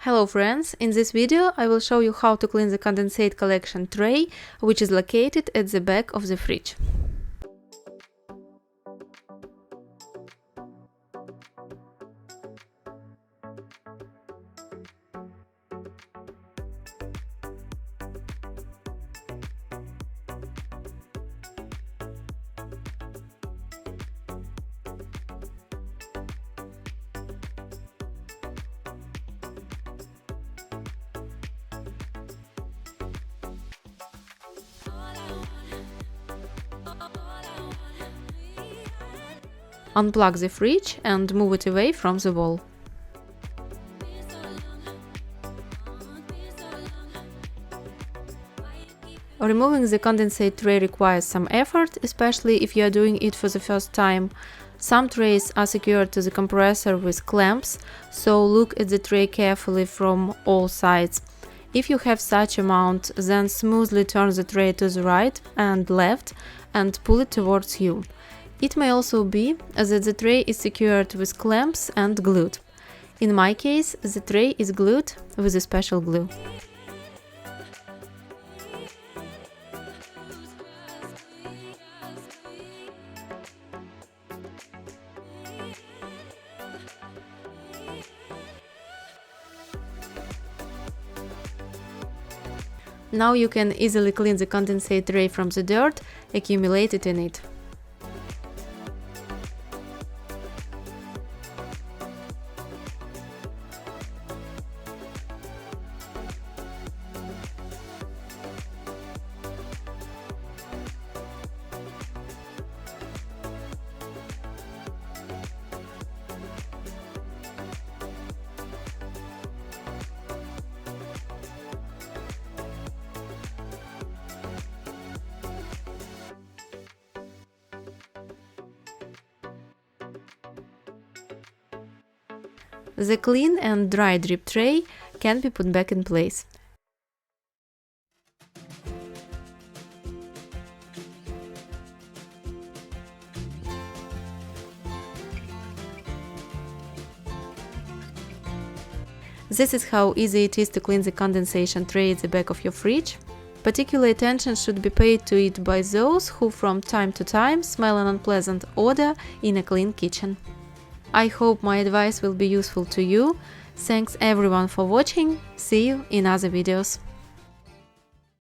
Hello friends, in this video I will show you how to clean the condensate collection tray, which is located at the back of the fridge. Unplug the fridge and move it away from the wall. Removing the condensate tray requires some effort, especially if you are doing it for the first time. Some trays are secured to the compressor with clamps, so look at the tray carefully from all sides. If you have such a mount, then smoothly turn the tray to the right and left and pull it towards you. It may also be that the tray is secured with clamps and glued. In my case, the tray is glued with a special glue. Now you can easily clean the condensate tray from the dirt accumulated in it. The clean and dry drip tray can be put back in place. This is how easy it is to clean the condensation tray at the back of your fridge. Particular attention should be paid to it by those who from time to time smell an unpleasant odor in a clean kitchen. I hope my advice will be useful to you. Thanks everyone for watching. See you in other videos.